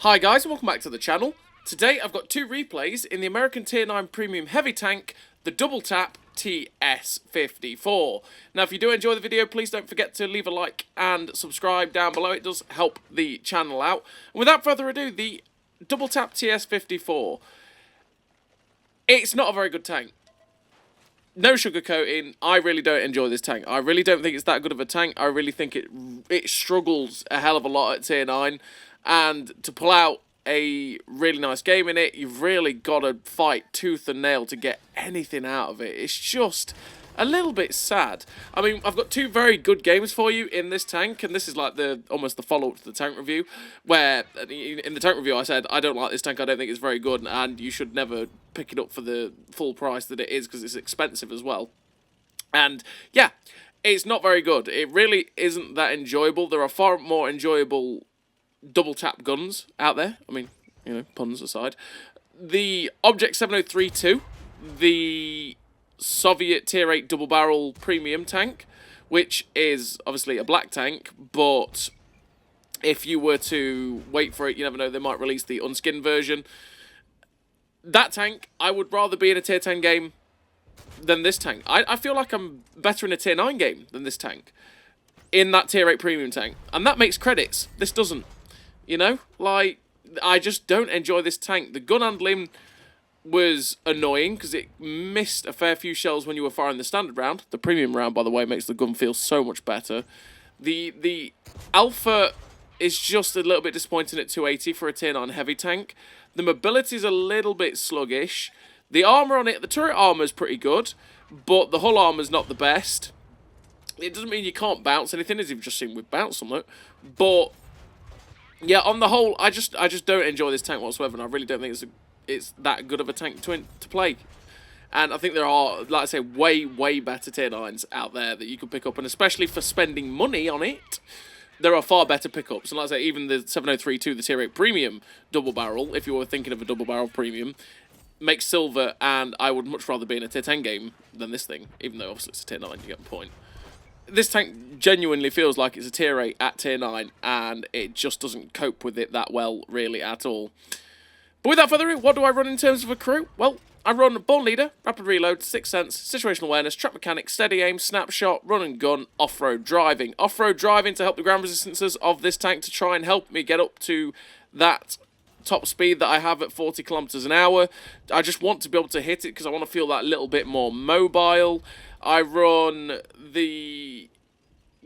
Hi guys and welcome back to the channel. Today I've got two replays in the American Tier 9 Premium Heavy Tank, the Double Tap TS54. Now if you do enjoy the video, please don't forget to leave a like and subscribe down below. It does help the channel out. And without further ado, the Double Tap TS54. It's not a very good tank. No sugarcoating. I really don't enjoy this tank. I really don't think it's that good of a tank. I really think it struggles a hell of a lot at Tier 9. And to pull out a really nice game in it, you've really got to fight tooth and nail to get anything out of it. It's just a little bit sad. I mean, I've got two very good games for you in this tank, and this is like almost the follow-up to the tank review, where in the tank review I said, I don't like this tank, I don't think it's very good, and you should never pick it up for the full price that it is, because it's expensive as well. And yeah, it's not very good. It really isn't that enjoyable. There are far more enjoyable double tap guns out there. I mean, you know, puns aside. The Object 7032, the Soviet Tier 8 double barrel premium tank, which is obviously a black tank, but if you were to wait for it, you never know, they might release the unskinned version. That tank, I would rather be in a Tier 10 game than this tank. I feel like I'm better in a Tier 9 game than this tank, in that Tier 8 premium tank. And that makes credits. This doesn't. You know? Like, I just don't enjoy this tank. The gun handling was annoying because it missed a fair few shells when you were firing the standard round. The premium round, by the way, makes the gun feel so much better. The Alpha is just a little bit disappointing at 280 for a Tier 9 heavy tank. The mobility is a little bit sluggish. The armour on it, the turret armour is pretty good, but the hull armour is not the best. It doesn't mean you can't bounce anything, as you've just seen with bounce on it, but yeah, on the whole, I just don't enjoy this tank whatsoever, and I really don't think it's that good of a tank to play. And I think there are, like I say, way better Tier 9s out there that you could pick up, and especially for spending money on it, there are far better pickups. And like I say, even the 7032, the Tier 8 Premium double barrel, if you were thinking of a double barrel premium, makes silver, and I would much rather be in a Tier 10 game than this thing, even though obviously it's a Tier 9, you get the point. This tank genuinely feels like it's a Tier 8 at Tier 9, and it just doesn't cope with it that well, really, at all. But without further ado, what do I run in terms of a crew? Well, I run Born Leader, Rapid Reload, Sixth Sense, Situational Awareness, Trap Mechanic, Steady Aim, Snapshot, Run and Gun, Off-Road Driving. Off-Road Driving to help the ground resistances of this tank to try and help me get up to that top speed that I have at 40 kilometers an hour. I just want to be able to hit it because I want to feel that little bit more mobile. I run the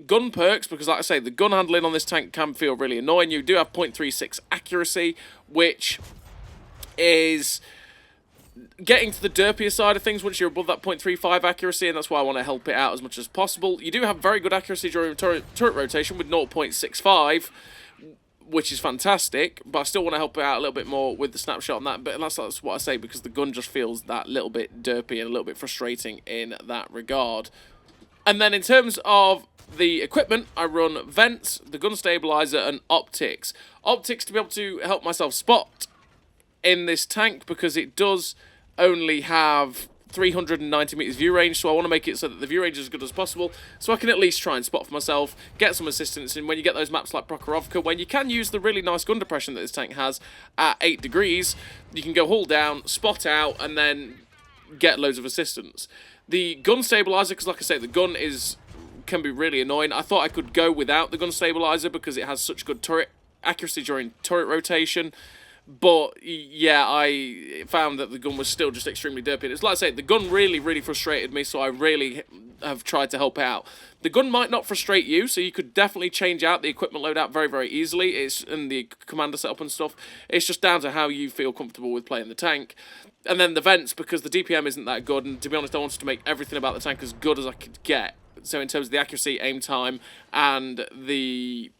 gun perks because, like I say, the gun handling on this tank can feel really annoying. You do have 0.36 accuracy, which is getting to the derpier side of things once you're above that 0.35 accuracy, and that's why I want to help it out as much as possible. You do have very good accuracy during turret rotation with 0.65, which is fantastic, but I still want to help it out a little bit more with the snapshot on that. But that's what I say, because the gun just feels that little bit derpy and a little bit frustrating in that regard. And then in terms of the equipment, I run vents, the gun stabilizer, and optics. Optics to be able to help myself spot in this tank, because it does only have 390 meters view range, so I want to make it so that the view range is as good as possible, so I can at least try and spot for myself, get some assistance. And when you get those maps like Prokhorovka, when you can use the really nice gun depression that this tank has at 8 degrees, you can go hull down, spot out, and then get loads of assistance. The gun stabilizer, because like I say, the gun can be really annoying. I thought I could go without the gun stabilizer because it has such good turret accuracy during turret rotation. But yeah, I found that the gun was still just extremely derpy. It's like I say, the gun really frustrated me, so I really have tried to help it out. The gun might not frustrate you, so you could definitely change out the equipment loadout very easily. It's in the commander setup and stuff. It's just down to how you feel comfortable with playing the tank. And then the vents, because the DPM isn't that good, and to be honest, I wanted to make everything about the tank as good as I could get. So in terms of the accuracy, aim time, and the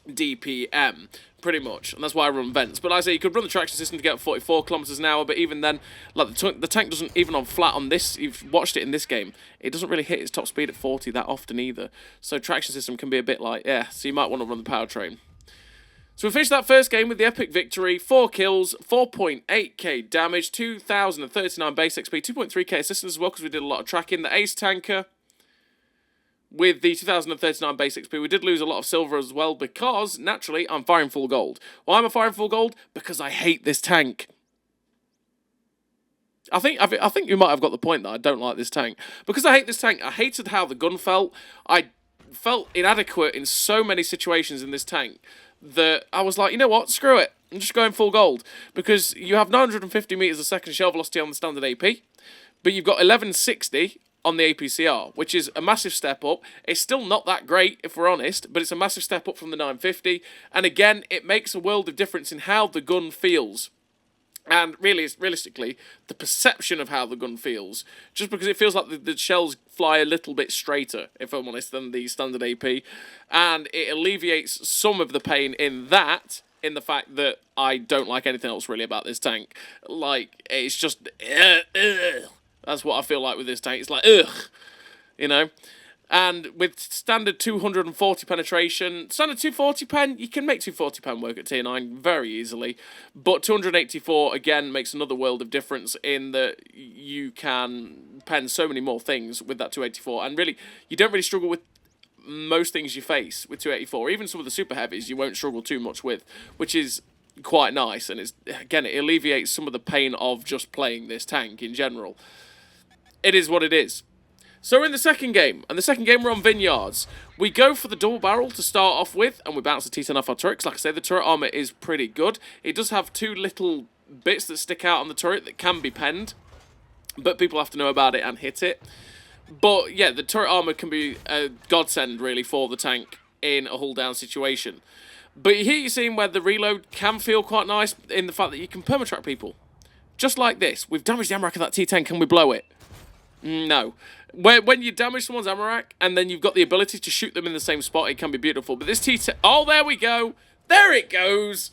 DPM, pretty much, and that's why I run vents. But like I say, you could run the traction system to get 44 kilometers an hour, but even then, like the tank doesn't, even on flat on this, you've watched it in this game, it doesn't really hit its top speed at 40 that often either. So traction system can be a bit like, yeah, so you might want to run the powertrain. So we finished that first game with the epic victory, 4 kills, 4.8k damage, 2,039 base XP, 2.3k assistance as well, because we did a lot of tracking. The ace tanker with the 2039 base XP, we did lose a lot of silver as well because, naturally, I'm firing full gold. Why am I firing full gold? Because I hate this tank. I think you might have got the point that I don't like this tank. Because I hate this tank, I hated how the gun felt. I felt inadequate in so many situations in this tank that I was like, you know what, screw it. I'm just going full gold. Because you have 950 meters a second shell velocity on the standard AP, but you've got 1160 on the APCR, which is a massive step up. It's still not that great, if we're honest, but it's a massive step up from the 950. And again, it makes a world of difference in how the gun feels. And really, realistically, the perception of how the gun feels, just because it feels like the shells fly a little bit straighter, if I'm honest, than the standard AP. And it alleviates some of the pain in that, in the fact that I don't like anything else really about this tank. Like, it's just, that's what I feel like with this tank. It's like, ugh, you know? And with standard 240 penetration, standard 240 pen, you can make 240 pen work at tier 9 very easily. But 284, again, makes another world of difference in that you can pen so many more things with that 284. And really, you don't really struggle with most things you face with 284. Even some of the super heavies you won't struggle too much with, which is quite nice. And, again, it alleviates some of the pain of just playing this tank in general. It is what it is. So we're in the second game, and the second game we're on Vineyards. We go for the double barrel to start off with, and we bounce the T10 off our turret, 'cause like I say, the turret armor is pretty good. It does have two little bits that stick out on the turret that can be penned, but people have to know about it and hit it. But yeah, the turret armor can be a godsend, really, for the tank in a hull down situation. But here you're seeing where the reload can feel quite nice in the fact that you can permatrack people. Just like this. We've damaged the Amarak of that T10, can we blow it? No. When you damage someone's Amarak and then you've got the ability to shoot them in the same spot, it can be beautiful. But this T10... Oh, there we go. There it goes.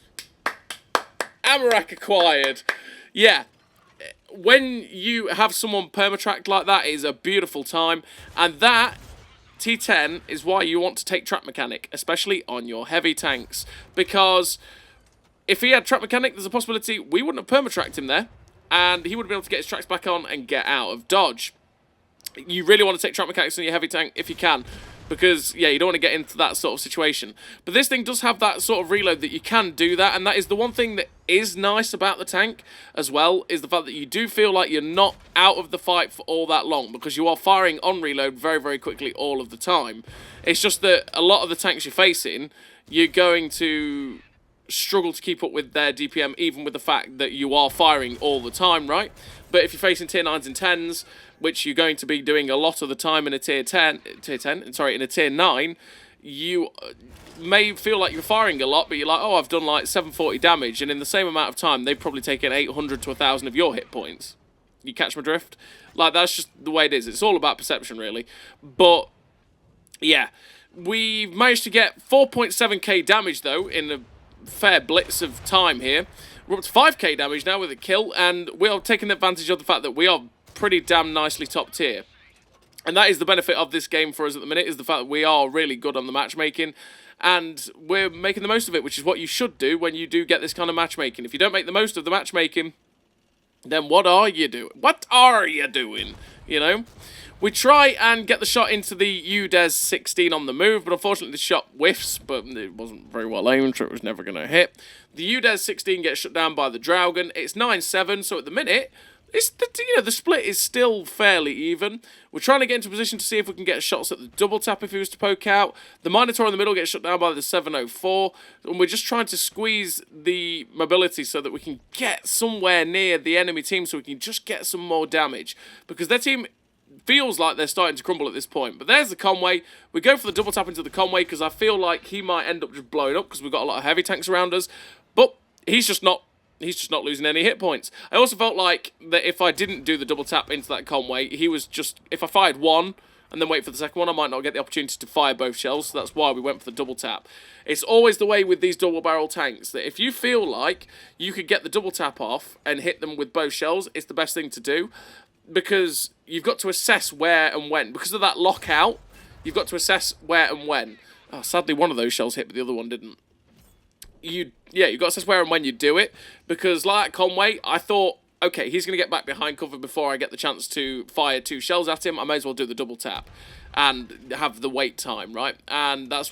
Amarak acquired. Yeah. When you have someone permatracked like that, it is a beautiful time. And that T10 is why you want to take Trap Mechanic, especially on your heavy tanks. Because if he had Trap Mechanic, there's a possibility we wouldn't have permatracked him there. And he would have been able to get his tracks back on and get out of dodge. You really want to take Trap Mechanics on your heavy tank if you can. Because, yeah, you don't want to get into that sort of situation. But this thing does have that sort of reload that you can do that. And that is the one thing that is nice about the tank as well, is the fact that you do feel like you're not out of the fight for all that long. Because you are firing on reload very, very quickly all of the time. It's just that a lot of the tanks you're facing, you're going to struggle to keep up with their DPM, even with the fact that you are firing all the time, right? But if you're facing tier 9s and 10s, which you're going to be doing a lot of the time in a in a tier 9, you may feel like you're firing a lot, but you're like, oh, I've done like 740 damage, and in the same amount of time, they've probably taken 800 to 1,000 of your hit points. You catch my drift? Like, that's just the way it is. It's all about perception, really. But, yeah, we've managed to get 4.7k damage, though, in a fair blitz of time here. We're up to 5k damage now with a kill, and we are taking advantage of the fact that we are pretty damn nicely top tier. And that is the benefit of this game for us at the minute, is the fact that we are really good on the matchmaking, and we're making the most of it, which is what you should do when you do get this kind of matchmaking. If you don't make the most of the matchmaking, then what are you doing? What are you doing? You know? We try and get the shot into the UDES 16 on the move, but unfortunately the shot whiffs, but it wasn't very well aimed, so it was never going to hit. The UDES 16 gets shut down by the Draugen. It's 9-7, so at the minute, the split is still fairly even. We're trying to get into position to see if we can get shots at the double tap if he was to poke out. The Minotaur in the middle gets shut down by the 704, and we're just trying to squeeze the mobility so that we can get somewhere near the enemy team so we can just get some more damage. Because their team feels like they're starting to crumble at this point. But there's the Conway. We go for the double tap into the Conway because I feel like he might end up just blowing up because we've got a lot of heavy tanks around us. But he's just not losing any hit points. I also felt like that if I didn't do the double tap into that Conway, he was just... If I fired one and then wait for the second one, I might not get the opportunity to fire both shells. So that's why we went for the double tap. It's always the way with these double barrel tanks that if you feel like you could get the double tap off and hit them with both shells, it's the best thing to do. Because you've got to assess where and when. Because of that lockout, you've got to assess where and when. Oh, sadly, one of those shells hit, but the other one didn't. You've got to assess where and when you do it. Because like Conway, I thought, okay, he's going to get back behind cover before I get the chance to fire 2 shells at him. I may as well do the double tap and have the wait time, right? And that's,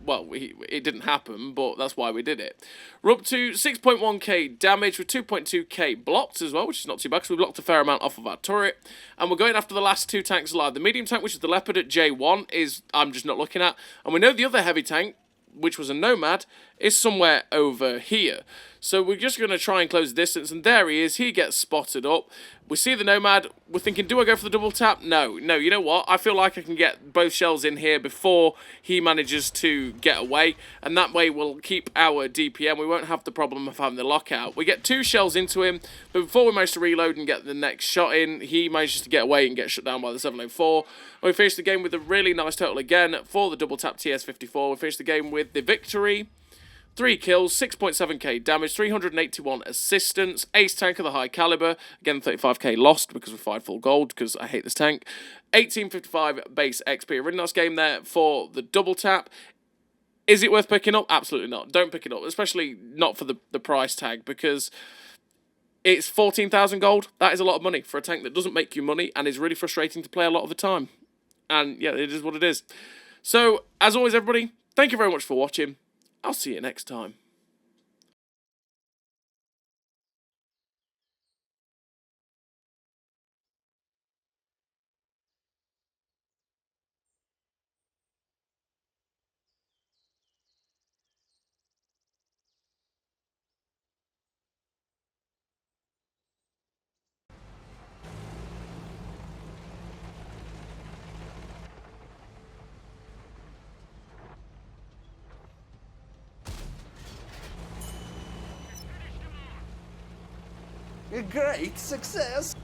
well, it didn't happen, but that's why we did it. We're up to 6.1k damage with 2.2k blocked as well, which is not too bad because we blocked a fair amount off of our turret. And we're going after the last 2 tanks alive. The medium tank, which is the Leopard at J1, is I'm just not looking at. And we know the other heavy tank, which was a Nomad, is somewhere over here. So we're just going to try and close the distance, and there he is. He gets spotted up. We see the Nomad. We're thinking, do I go for the double tap? No, you know what? I feel like I can get both shells in here before he manages to get away, and that way we'll keep our DPM. We won't have the problem of having the lockout. We get 2 shells into him, but before we manage to reload and get the next shot in, he manages to get away and get shut down by the 704. And we finish the game with a really nice total again for the double tap TS54. We finish the game with the victory. 3 kills, 6.7k damage, 381 assistance, ace tank of the high caliber, again 35k lost because we fired full gold because I hate this tank, 1855 base XP. A really nice game there for the double tap. Is it worth picking up? Absolutely not. Don't pick it up, especially not for the price tag, because it's 14,000 gold. That is a lot of money for a tank that doesn't make you money and is really frustrating to play a lot of the time. And yeah, it is what it is. So, as always everybody, thank you very much for watching. I'll see you next time. A great success!